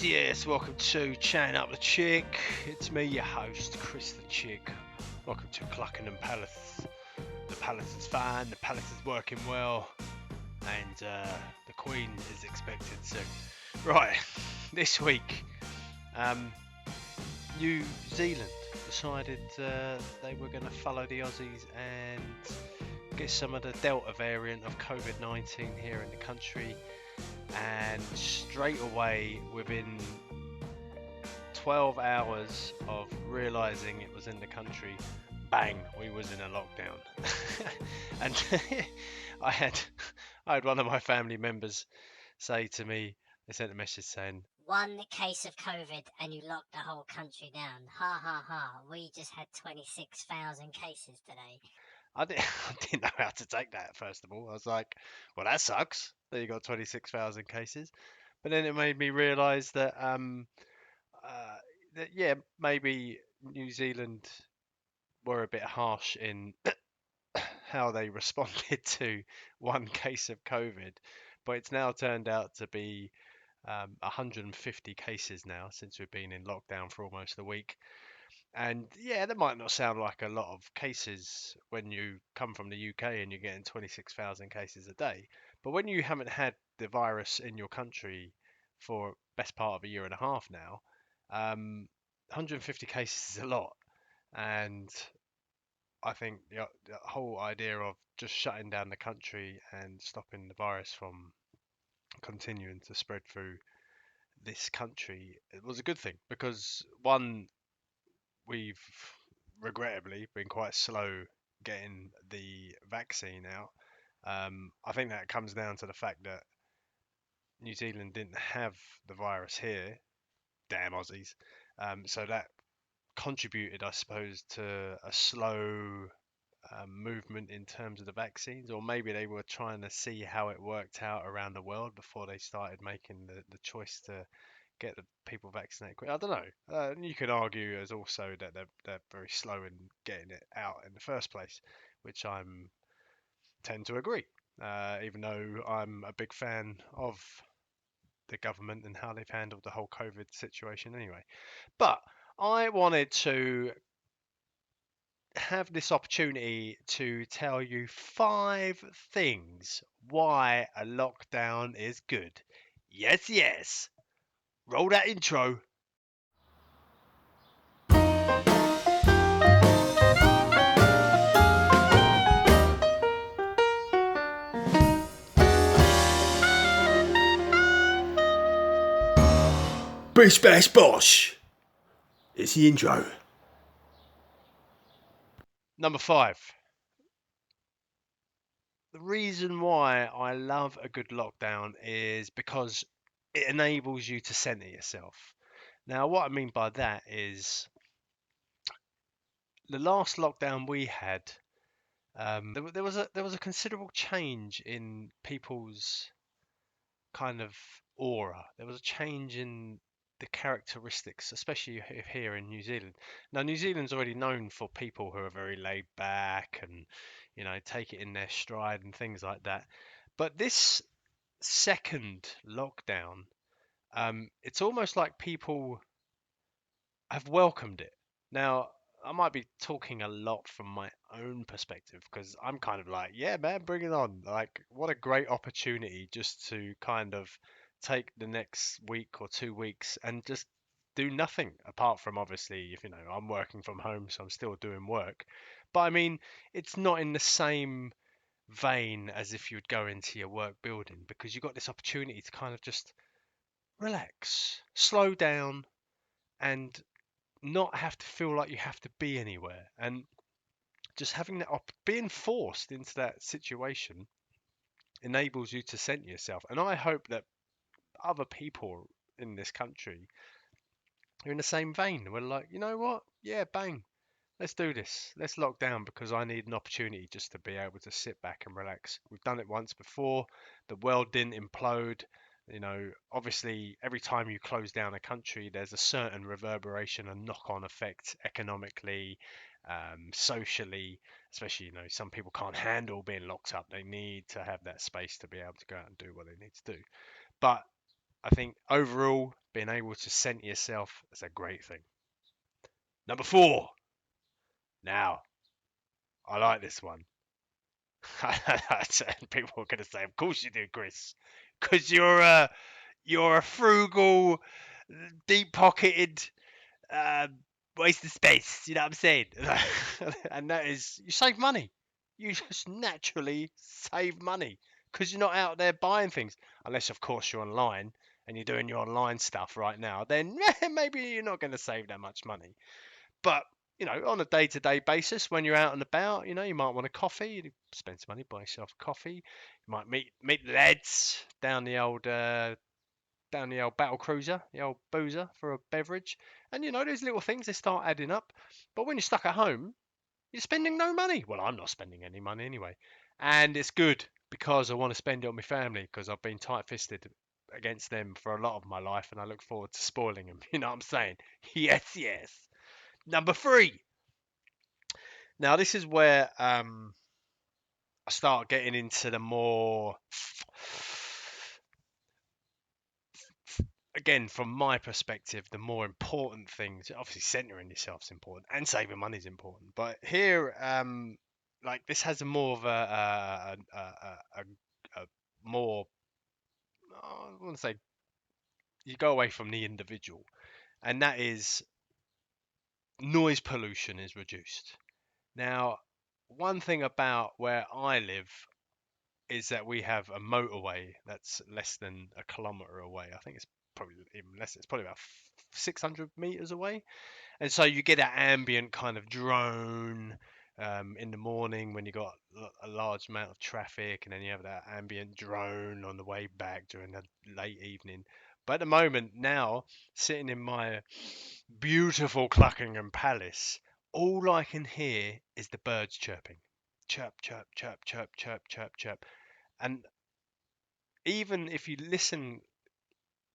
Yes, welcome to Chatting Up the Chick. It's me, your host, Chris the Chick. Welcome to Cluckenham Palace. The palace is fine, the palace is working well, and the Queen is expected soon. Right, this week, New Zealand decided they were going to follow the Aussies and get some of the Delta variant of COVID-19 here in the country. And straight away, within 12 hours of realizing it was in the country, bang, we was in a lockdown. And I had one of my family members say to me, they sent a message saying, one case of COVID and you locked the whole country down. Ha ha ha. We just had 26,000 cases today. I didn't know how to take that, first of all. I was like, well, that sucks that you got 26,000 cases. But then it made me realize that, yeah, maybe New Zealand were a bit harsh in how they responded to one case of COVID, but it's now turned out to be 150 cases now since we've been in lockdown for almost a week. And yeah, that might not sound like a lot of cases when you come from the UK and you're getting 26,000 cases a day, but when you haven't had the virus in your country for best part of a year and a half now, 150 cases is a lot. And I think the whole idea of just shutting down the country and stopping the virus from continuing to spread through this country, it was a good thing because one, we've regrettably been quite slow getting the vaccine out. I think that comes down to the fact that New Zealand didn't have the virus here, damn Aussies. So that contributed, I suppose, to a slow movement in terms of the vaccines, or maybe they were trying to see how it worked out around the world before they started making the choice to get the people vaccinated quick. I don't know. You could argue as also that they're very slow in getting it out in the first place, which I'm tend to agree. Even though I'm a big fan of the government and how they've handled the whole COVID situation anyway. But I wanted to have this opportunity to tell you 5 things why a lockdown is good. Yes, yes. Roll that intro. Bish bash bosh. It's the intro. Number 5. The reason why I love a good lockdown is because it enables you to centre yourself. Now, what I mean by that is the last lockdown we had, there was a considerable change in people's kind of aura. There was a change in the characteristics, especially here in New Zealand. Now, New Zealand's already known for people who are very laid back and, take it in their stride and things like that. But this second lockdown, it's almost like people have welcomed it. Now, I might be talking a lot from my own perspective because I'm kind of like, yeah, man, bring it on. Like, what a great opportunity just to kind of take the next week or 2 weeks and just do nothing apart from obviously, if I'm working from home, so I'm still doing work. But I mean, it's not in the same vein as if you'd go into your work building because you've got this opportunity to kind of just relax, slow down, and not have to feel like you have to be anywhere. And just having that being forced into that situation enables you to center yourself. And I hope that other people in this country are in the same vein. We're like, you know what? Yeah, bang. Let's do this. Let's lock down because I need an opportunity just to be able to sit back and relax. We've done it once before. The world didn't implode. Obviously, every time you close down a country, there's a certain reverberation and knock-on effect economically, socially, especially, some people can't handle being locked up. They need to have that space to be able to go out and do what they need to do. But I think overall, being able to center yourself is a great thing. Number 4. Now, I like this one. People are going to say, of course you do, Chris, because you're a frugal, deep-pocketed, uh, waste of space. You know what I'm saying? And that is, you save money. You just naturally save money because you're not out there buying things, unless of course you're online and you're doing your online stuff right now. Then maybe you're not going to save that much money. But on a day-to-day basis, when you're out and about, you might want a coffee. You spend some money, buy yourself a coffee. You might meet the lads down the old battle cruiser, the old boozer for a beverage. And those little things, they start adding up. But when you're stuck at home, you're spending no money. Well, I'm not spending any money anyway. And it's good because I want to spend it on my family because I've been tight-fisted against them for a lot of my life and I look forward to spoiling them. You know what I'm saying? Yes, yes. Number 3. Now, this is where I start getting into the more, again, from my perspective, the more important things. Obviously, centering yourself is important, and saving money is important. But here, like this has a more of a more, I want to say, you go away from the individual, and that is noise pollution is reduced. Now, one thing about where I live is that we have a motorway that's less than a kilometre away. I think it's probably even less. It's probably about 600 meters away. And so you get that ambient kind of drone in the morning when you got a large amount of traffic, and then you have that ambient drone on the way back during the late evening. But at the moment now, sitting in my beautiful Cluckingham Palace, all I can hear is the birds chirping. Chirp, chirp, chirp, chirp, chirp, chirp, chirp. And even if you listen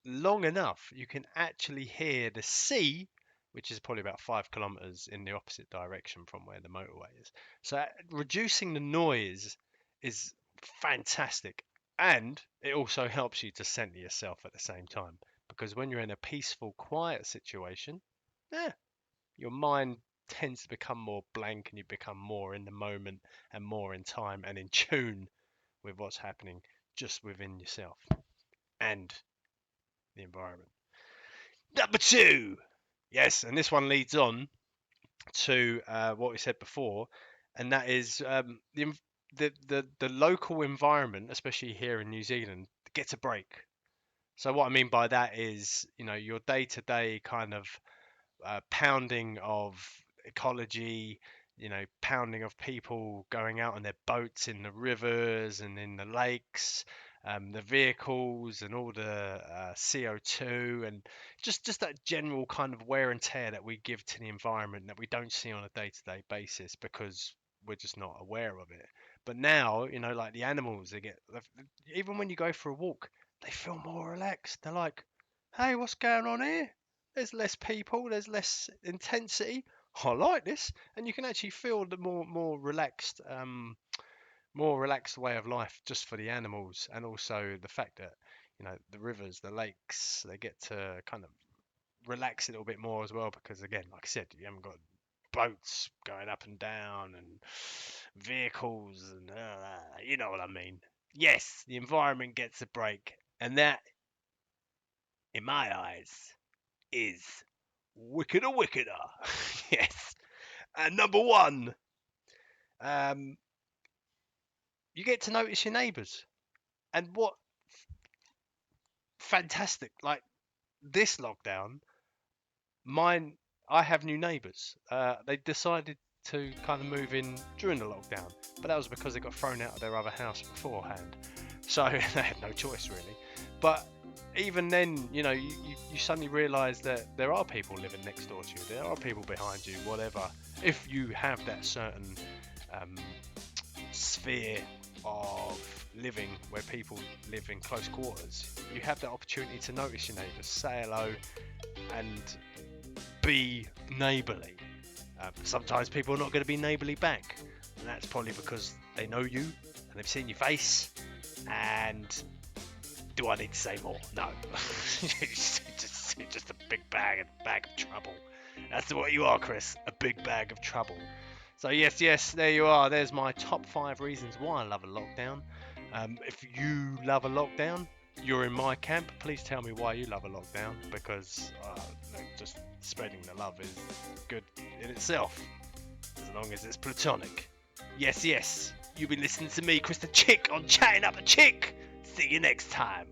long enough, you can actually hear the sea, which is probably about 5 kilometers in the opposite direction from where the motorway is. So reducing the noise is fantastic. And it also helps you to center yourself at the same time. Because when you're in a peaceful, quiet situation, yeah, your mind tends to become more blank and you become more in the moment and more in time and in tune with what's happening just within yourself and the environment. Number 2. Yes, and this one leads on to what we said before, and that is the local environment, especially here in New Zealand, gets a break. So what I mean by that is, your day-to-day kind of pounding of ecology, pounding of people going out on their boats in the rivers and in the lakes, the vehicles and all the CO2 and just that general kind of wear and tear that we give to the environment that we don't see on a day-to-day basis because we're just not aware of it. But now, like the animals, even when you go for a walk, they feel more relaxed. They're like, hey, what's going on here? There's less people, there's less intensity. I like this, and you can actually feel the more relaxed way of life just for the animals, and also the fact that the rivers, the lakes, they get to kind of relax a little bit more as well because again, like I said, you haven't got boats going up and down and vehicles and you know what I mean. Yes, the environment gets a break, and that, in my eyes, is wickeder. Yes. And number 1, you get to notice your neighbours. And what fantastic, like this lockdown, I have new neighbours. They decided to kind of move in during the lockdown, but that was because they got thrown out of their other house beforehand. So they had no choice really. But even then, you suddenly realise that there are people living next door to you. There are people behind you, whatever. If you have that certain sphere of living where people live in close quarters, you have the opportunity to notice your neighbours, say hello, and be neighbourly. Sometimes people are not going to be neighbourly back, and that's probably because they know you and they've seen your face, and Do I need to say more? No. It's just a big bag of trouble. That's what you are, Chris. A big bag of trouble. So yes, there you are. There's my top 5 reasons why I love a lockdown. If you love a lockdown, you're in my camp. Please tell me why you love a lockdown, because just spreading the love is good in itself, as long as it's platonic. Yes. You've been listening to me, Chris the Chick, on Chatting Up a Chick. See you next time.